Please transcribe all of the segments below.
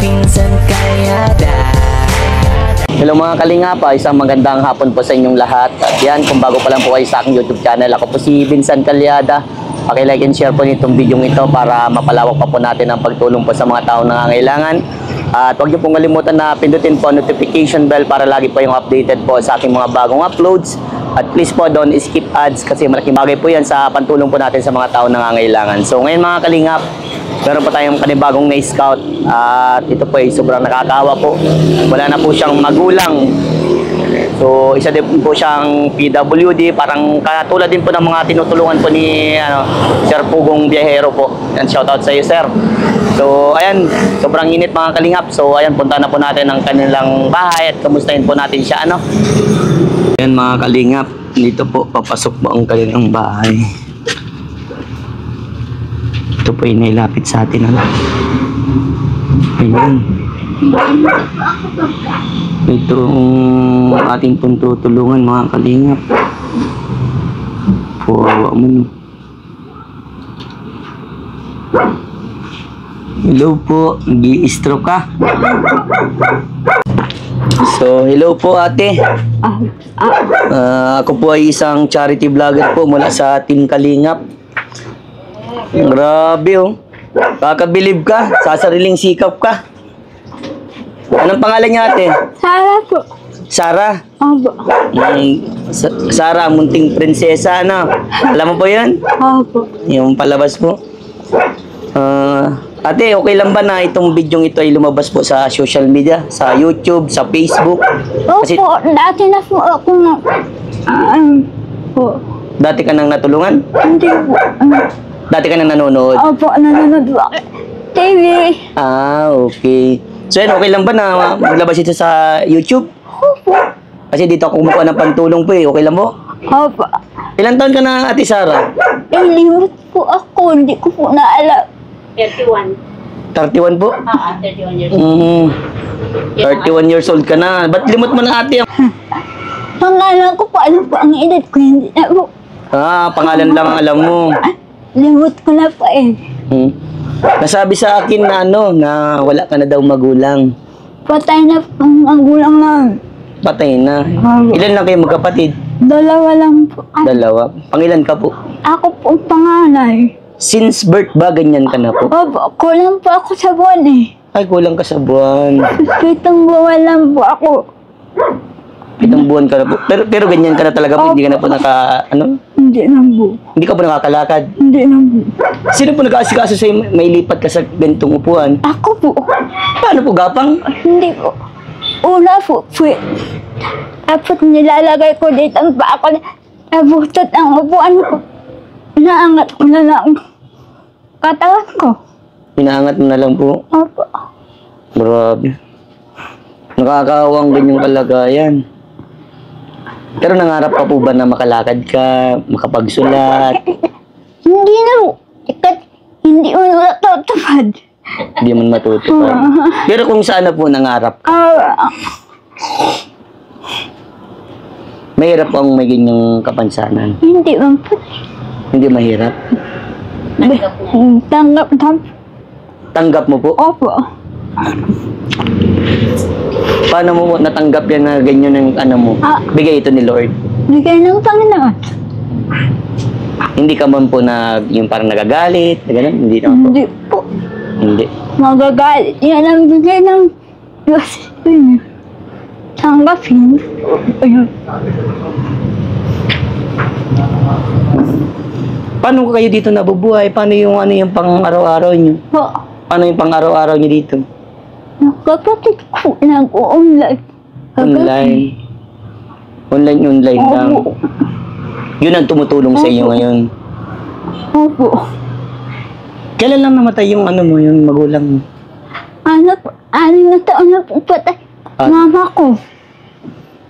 Pinsan Kalyada. Hello mga kalingap, isang magandang hapon po sa inyong lahat. At yan, kung bago pa lang po kayo sa aking YouTube channel, ako po si Vincent Kalyada. Paki-like and share po nitong video ito para mapalawak pa po natin ang pagtulong po sa mga taong nangangailangan. At huwag niyo pong kalimutan na pindutin po notification bell para lagi po yung updated po sa aking mga bagong uploads. At please po don't skip ads kasi malaking bagay po yan sa pantulong po natin sa mga taong nangangailangan. So ngayon mga kalingap, meron po tayong kanibagong na-scout at ito po ay sobrang nakakaawa po. Wala na po siyang magulang. So isa din po siyang PWD, parang katulad din po ng mga tinutulungan po ni Sir Pugong Biyahero po. Yan, shoutout sa iyo sir. So ayan, sobrang init mga kalingap. So ayan, punta na po natin ang kanilang bahay at kamustahin po natin siya Ayan mga kalingap, dito po papasok po ang kanilang bahay. Ito po yung nailapit sa atin. Ayun. Ito ang ating pong tutulungan mga kalingap. Puwawa mo. Hello po, nag-i-stroke ka? So, hello po ate. Ako po ay isang charity vlogger po mula sa Team Kalingap. Grabe oh. Kakabilib ka, sa sariling sikap ka. Anong pangalan niya ate? Sara po. Sara? Opo. Sara, munting prinsesa Alam mo po yan? Opo. Yung palabas po. Ate, okay lang ba na itong video ito ay lumabas po sa social media? Sa YouTube, sa Facebook? Opo, dati na po ako po. Dati ka nang natulungan? Hindi po. Dati ka nang nanonood? Opo, nanonood po ako. TV. Okay. So yan, okay lang ba na maglabas ito sa YouTube? Opo. Kasi dito ako kumukuha ng pantulong po Okay lang po? Opo. Ilang taon ka na ate Sara? Limit po ako, hindi ko po naalam. 31. 31 po? 31 years old. 31 years old ka na. Ba't limot mo na ate? Pangalan ko po, ano po ang edad ko, hindi na po. Pangalan lang ang alam mo. Limot ko na po Nasabi sa akin na na wala ka na daw magulang. Patay na po ang magulang namin. Patay na. Ilan lang kayo magkapatid? Dalawa lang po. Dalawa. Pangilan ka po? Ako po ang panganay. Since birth ba ganyan ka na po? Opo, kulang po ako sa buwan Ay, kulang ka sa buwan. 7 buwan lang po ako. 7 buwan ka na po. Pero ganyan ka na talaga po? Hindi ka na po Hindi na po. Hindi ka po nakakalakad? Hindi na po. Sino po nag-aasikaso sa'yo may lipat ka sa ganitong upuan? Ako po. Paano po, gapang? Hindi po. Una po, tapos nilalagay ko dito ang paa ko. Nabutot ang upuan ko. Inaangat ko na lang katawan ko. Inaangat mo na lang po? Opo. Grabe. Nakakawang ganyang kalagayan. Pero nangarap ka po ba na makalakad ka, makapagsulat? Hindi na po. Hindi mo natutupad. Hindi mo matutupad. Pero kung sana po nangarap ka, mahirap po ang may ganyang kapansanan. Hindi man po. Hindi mahirap? Tanggap. Tanggap mo po? Opo. Paano mo natanggap yan na ganyan ang mo? Bigay ito ni Lord. Bigay ng Panginoon. Hindi ka man po yung parang nagagalit, gano'n? Hindi naman po. Hindi po. Hindi. Magagalit. Yan ang bigay ng Diyos. Tanggapin. Ayun. Paano kayo dito nabubuhay? Paano yung yung pang-araw-araw niyo? Po. Paano yung pang-araw-araw niyo dito? Kapatid ko nag-online. Online lang. Opo. Yun ang tumutulong sa iyo ngayon. Opo. Kailan lang namatay yung yung magulang mo? Ano na taon na po patay. Mama ko.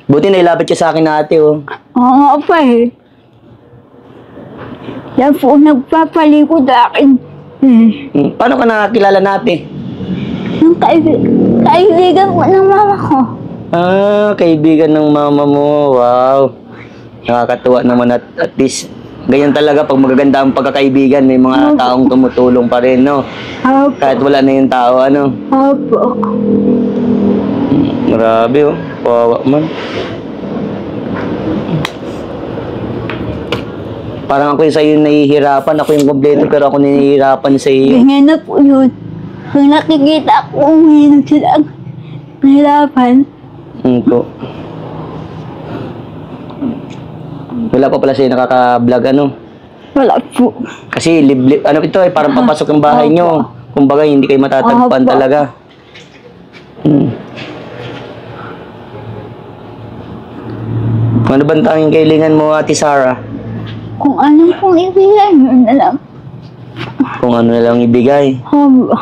Buti nailapit ka sa akin na ate Oo nga pa Yan po nagpapalikod akin. Paano ka nakakilala na ate? Yung kaibigan po ng mama ko. Kaibigan ng mama mo. Wow. Nakakatuwa naman at least Ganyan talaga pag magaganda ang pagkakaibigan, may mga taong tumutulong pa rin, no? Opo. Kahit wala na yung tao, ano? Opo. Grabe, oh. Kawawa man. Parang ako yung sa'yo nahihirapan, ako yung kompleto, pero ako nahihirapan sa iyo. Ganyan na po yun. Kung nakikita ko, umiinom sila ang nahirapan. Po. Wala pa pala sa'yo nakaka-vlog, ano? Wala po. Kasi liblib, ano ito eh, parang papasok ng bahay nyo. Kumbaga, hindi kayo matatagpan Opo. talaga. Ano bang tanging kailangan mo, Ate Sarah? Kung anong pong ibigay, yun na lang. Kung ano na lang ibigay. Opo.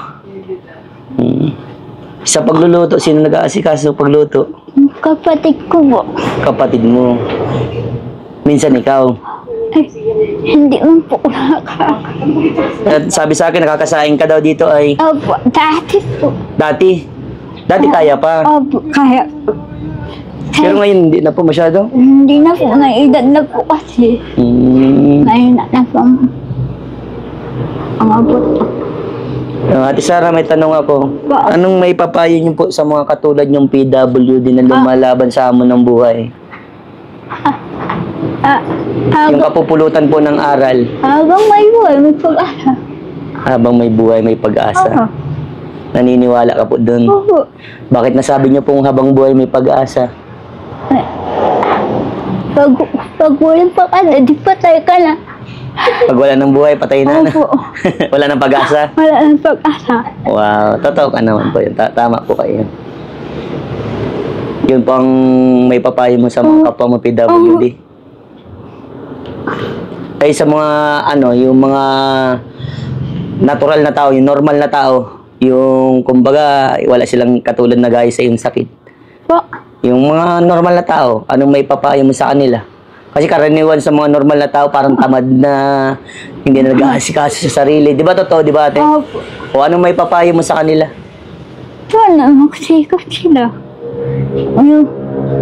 Sa pagluluto, sino nag-aasikaso sa pagluto? Yung kapatid ko po. Kapatid mo. Minsan ikaw. Ay, hindi man po nakaka. At sabi sa akin, nakakasaing ka daw dito ay Opo, dati po. dati. Dati kaya pa. Opo, kaya. Pero ngayon, hindi na po masyado. Hindi na po, naedad na po kasi. Ngayon na po ang abot. Ate Sarah, may tanong ako. Anong may papayo niyo po sa mga katulad niyong PWD na lumalaban sa hamon ng buhay? Yung kapupulutan po ng aral. Habang may buhay, may pag-asa. Habang may buhay, may pag-asa. Naniniwala ka po dun. Opo. Bakit nasabi niyo pong habang buhay may pag-asa? Pag walang pag-asa, di patay ka na. Pag wala ng buhay, patay na. Opo. Wala ng pag-asa. Wala nang pag-asa. Wow, totoo ka naman po yun. Tama po kayo. Yun po ang may papayo mo sa mga kapwa mo PWD. Ay sa mga yung mga natural na tao, yung normal na tao, yung kumbaga wala silang katulad na gaya sa yung sakit. Po. Yung mga normal na tao, anong may papayo mo sa kanila? Kasi karaniwan sa mga normal na tao parang tamad na, hindi na nag-aasikaso sa sarili. Di ba totoo, di ba ate? Opo. O anong may papayo mo sa kanila? Wala, magsikap sila. Yung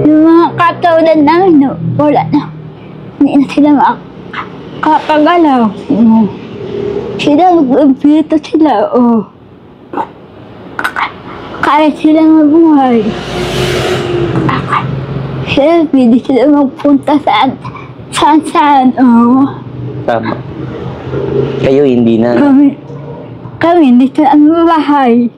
mga katulad namin, no, wala na. Hindi na sila makakagalaw. Sila, mag-impito sila, kaya sila mabuhay. Sila, pwede sila magpunta saan, Tama. Kayo hindi na. Kami, dito ang bahay.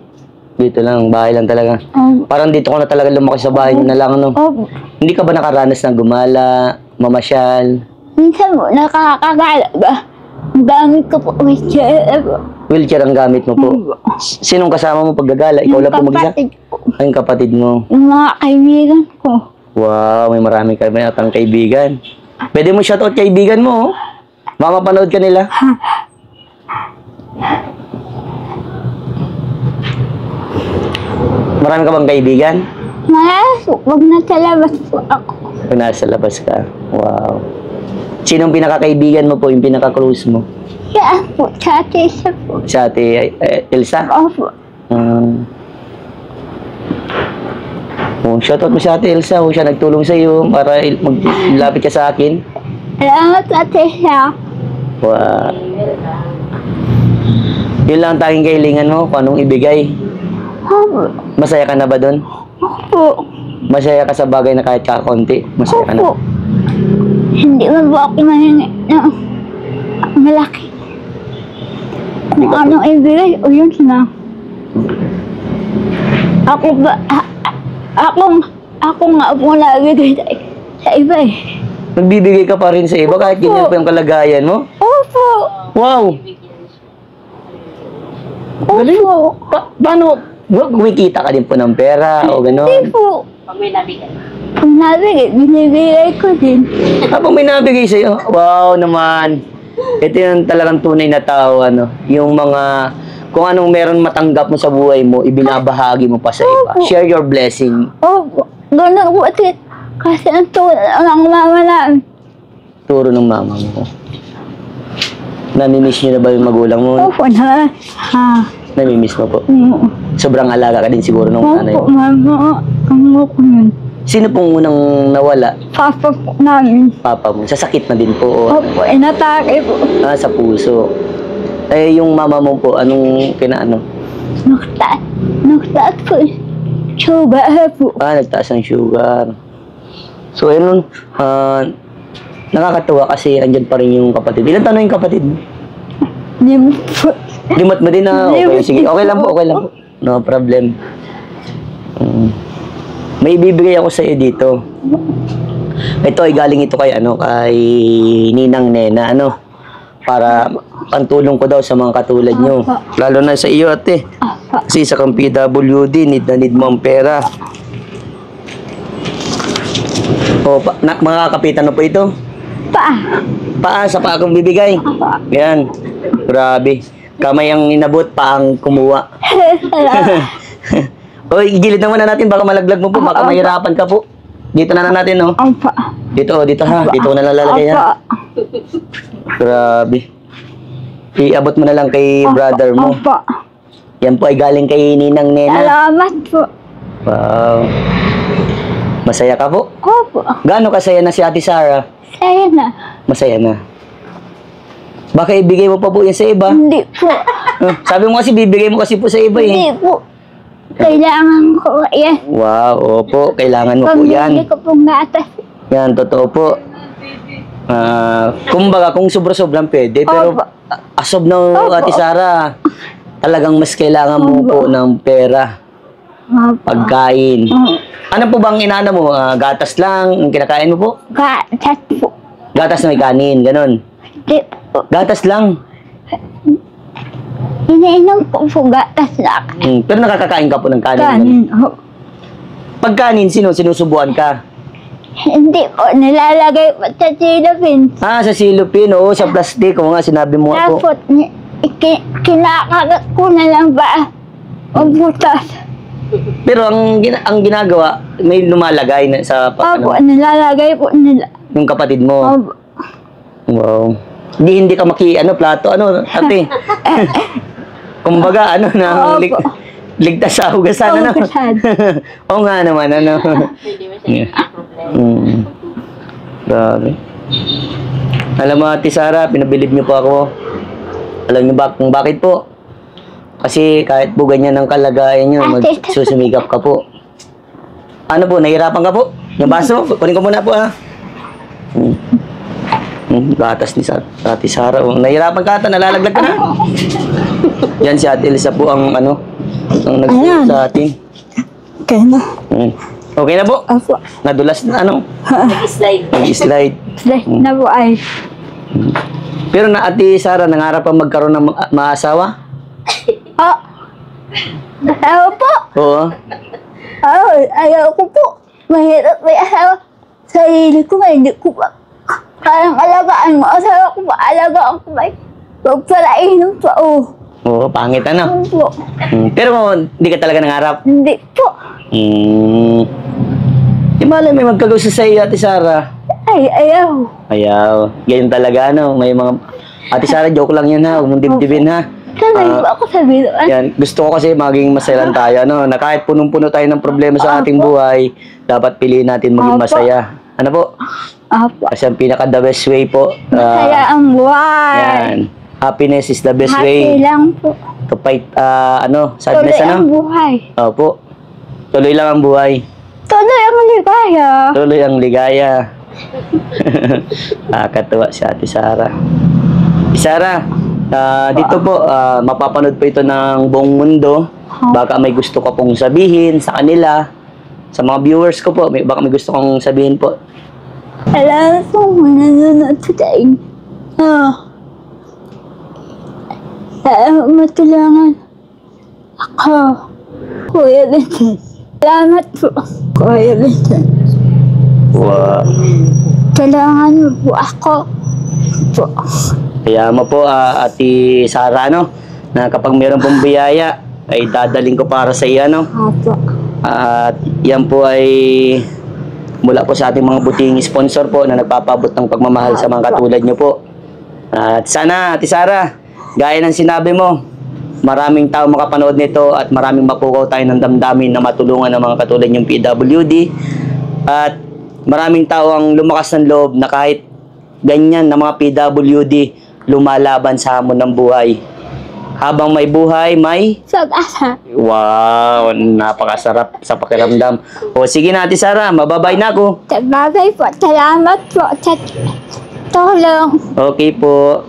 Dito lang, bahay lang talaga. Parang dito ko na talaga lumaki sa bahay nyo na lang, ano? Opo. Hindi ka ba nakaranas ng gumala, mamasyal? Minsan mo, nakakagala ba? Ang gamit ko po, wheelchair. Wheelchair ang gamit mo po. Sinong kasama mo paggagala? Ikaw lang po mag-isa? kapatid ko. Ay, yung kapatid mo. Yung mga kaibigan ko. Wow, may marami atang kaibigan. Pwede mo shoutout kaibigan mo, oh. Baka mapanood ka nila. Marami ka bang kaibigan? Wag nasa labas po ako. Kung nasa labas ka. Wow. Sinong pinaka-kaibigan mo po? Yung pinaka-close mo? Siya po, tsate siya po. Sa ate Elsa? Opo. Shoutout mo sa ate Elsa. Siya nagtulong sa iyo para maglapit ka sa akin. Salamat ate siya. Wow. Yun lang ang tanging kahilingan mo kung anong ibigay. Opo. Masaya ka na ba doon? Opo. Masaya ka sa bagay na kahit kakonti? Masaya ka na? Opo. Hindi man po ako maningi na malaki. Kung anong ibigay, o yun na. Ako ba, ako nga po nabigay sa iba eh. Nagbibigay ka pa rin sa iba kahit ganyan pa yung kalagayan mo? Opo. Wow! Opo. Paano? Kumikita ka din po ng pera o Hindi gano'n? po. Pag may nabigay. Kung nabigay, binibigay ko din. Habang may nabigay sa'yo, wow naman. Ito yung talagang tunay na tao, yung mga, kung anong meron matanggap mo sa buhay mo, ibinabahagi mo pa sa iba. Share your blessing. Opo. Ganun po ati. Kasi ang tulad ng mama namin. Turo ng mama mo. Namimiss niyo na ba yung magulang mo? Opo na. Namimiss mo po. Oo. Sobrang alaga ka din siguro ng nanay Opo, mo. mama. Ang mo ko yun. Sino pong unang nawala? Papa po namin. Papa mo. Sa sakit na din po. O, Opo, inatake po. sa puso. Eh, yung mama mo po, anong kinaano? Nagtaas po. Sugar po. Nagtaas ng sugar. So, ayun, nakakatuwa kasi andyan pa rin yung kapatid. Ilan taon na yung kapatid mo? Limot po. Limot mo din na? Okay, Limot sige. Okay lang po, okay lang po. No problem. May ibibigay ako sa iyo dito. Ito ay galing ito kay kay Ninang Nena, para pantulong ko daw sa mga katulad nyo. Lalo na sa iyo, ate. Kasi sa kang PWD, need na need mo ang pera. O, makakapitan na po ito. Paa, sa paa kong bibigay. Yan. Grabe. Kamay ang inabot, paa ang kumuha. Oy, igilid naman na natin, baka malaglag mo po, baka mahirapan ka po. Dito na natin, no? Dito ha. Dito ko na lalagay, ha? Grabe. Iabot mo na lang kay brother mo. Yan po ay galing kay Ninang Nena. Salamat po. Wow. Masaya ka po? Opo. Gaano kasaya na si Ate Sara? Saya na. Masaya na. Baka ibigay mo pa po yan sa iba. Hindi po. Sabi mo kasi bibigay mo kasi po sa iba Hindi eh. po. Kailangan ko yan. Wow, opo. Kailangan mo po yan. Pamili ko pong gatas. Yan, totoo po. Kumbaga, kung sobra-sobrang pwede. Pero Opo. as of now, Opo. Ate Sara, talagang mas kailangan mo po ng pera. Opo. Pagkain. Ano po bang inaano mo? Gatas lang? Ang kinakain mo po? Gatas po. Gatas na may kanin, ganun. Hindi po. Gatas lang. Iniinom po gatas na Pero nakakakain ka po ng kanin. kanin. Pag kanin, sinusubuan ka? Hindi po. Nilalagay po sa silopin. Sa silupin, oo, sa plastic. Oo nga, sinabi mo nga po. Tapos, kinakagat ko na lang ba? Ang butas. Pero ang ginagawa, may lumalagay na sa Opo, nilalagay po nila. yung kapatid mo. Opo. Wow. Hindi ka plato, ate. Kumbaga, Opo. ligtas sa hugasan, Hugasan. Oo nga naman, Hindi mo siya problema. Grabe. Alam mo, Ate Sara, pinabilib niyo po ako. Alam niyo ba kung bakit po? Kasi kahit po ganyan ang kalagayan niyo, magsusumigap ka po. Ano po, nahihirapan ka po? Yung baso, kunin ko muna po, ha? Gatas ni Ate Sara. Nahihirapan ka ata, nalalaglag ka na. Yan si Ate Elsa po ang ang nagsulat sa atin. Okay na. Okay na po? Opo. Nadulas na Nag-slide. Nag-slide. Na po ay. Pero na Ate Sara, nangarap pa magkaroon ng maasawa? Ayaw po. Oo. Ayaw ko po. Mahirap may asawa. Sarili ko nga, hindi ko pa. Parang alagaan mo. Asawa ko pa, alagaan ko ba? Huwag pala inom pa, Oo, pangit Opo. Pero hindi ka talaga nangarap? Hindi po. Di malay may magkagusto sa iyo, Ate Sara. Ay, ayaw. Ayaw. Ganyan talaga, May mga... Ate Sara, joke lang yan, ha? Huwag mong dibdibin, ha? Sanay po ako sa biluan. Yan. Gusto ko kasi maging masaya lang tayo, Na kahit punong-puno tayo ng problema sa ating buhay, dapat piliin natin maging Opo. masaya. Ano po? Opo. Kasi ang pinaka-the best way po. Masaya ang buhay. Yan. Happiness is the best Happy way lang po. to fight, sadness, Tuloy ang buhay. Opo. Tuloy lang ang buhay. Tuloy ang ligaya. Tuloy ang ligaya. Nakakatuwa si Ate Sara. Sara, dito po, mapapanood po ito ng buong mundo. Baka may gusto ko pong sabihin sa kanila. Sa mga viewers ko po, baka may gusto kong sabihin po. Alam po, nanonood sa taing. Matulungan ako. Kuya Vincent. Salamat po, Kuya Vincent. Wow. Kailangan mo po ako. Po. Kaya mo po, Ate Sara, na kapag meron pong biyaya, ay dadaling ko para sa iyo, Opo. At yan po ay mula po sa ating mga buting sponsor po na nagpapabot ng pagmamahal sa mga katulad nyo po. At sana, Ate Sara, gaya ng sinabi mo, maraming tao makapanood nito at maraming mapukaw tayo ng damdamin na matulungan ng mga katulad yung PWD. At maraming tao ang lumakas ng loob na kahit ganyan na mga PWD lumalaban sa hamon ng buhay. Habang may buhay, may... Pag-asa. Wow, napakasarap sa pakiramdam. O sige na, Ate Sara, mababay na ako. Sabagay po. Salamat po sa tulong. Okay po.